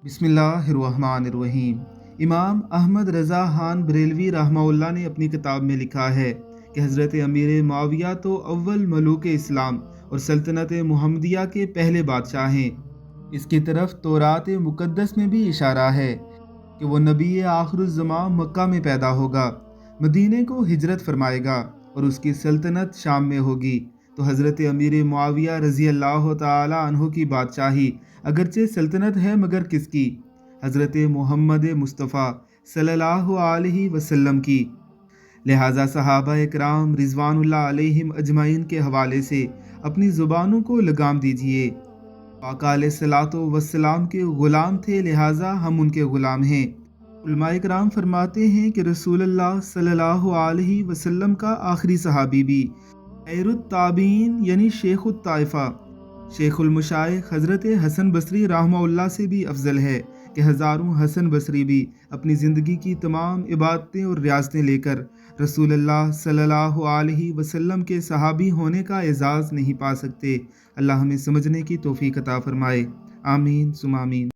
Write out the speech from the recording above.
बिस्मिल्लाहिर्रहमानिर्रहीम। इमाम अहमद रज़ा खान बरेलवी रहमहुल्लाह ने अपनी किताब में लिखा है कि हज़रत अमीर मुआविया तो अव्वल मलूक इस्लाम और सल्तनत मुहम्मदिया के पहले बादशाह हैं। इसकी तरफ तौरात मुक़द्दस में भी इशारा है कि वो नबी आखिरुज़्ज़मां मक्का में पैदा होगा, मदीने को हिजरत फरमाएगा और उसकी सल्तनत शाम में होगी। तो हज़रत अमीर मुआविया रज़ी अल्लाह ताला अन्हु की बादशाही अगरचे सल्तनत है मगर किसकी? हज़रत मोहम्मद मुस्तफ़ा सल्लल्लाहु अलैहि वसल्लम की। लिहाजा सहाबा इकराम रिज़वानुल्लाह अलैहिम अजमाइन के हवाले से अपनी ज़ुबानों को लगाम दीजिए। आका अलैहिस्सलातु वस्सलाम के ग़ुलाम थे, लिहाजा हम उनके ग़ुलाम हैं। उलमाए किराम फरमाते हैं कि रसूलुल्लाह सल्लल्लाहु अलैहि वसल्लम का आखिरी सहाबी भी खैरुत ताबीन यानी शेखुत ताइफा शेखुल मशाइख हज़रत हसन बसरी रहमहुल्लाह से भी अफजल है कि हज़ारों हसन बसरी भी अपनी ज़िंदगी की तमाम इबादतें और रियासतें लेकर रसूलुल्लाह सल्लल्लाहु अलैहि वसल्लम के सहाबी होने का एजाज़ नहीं पा सकते। अल्लाह हमें समझने की तौफीक अता फरमाए। आमीन सुम आमीन।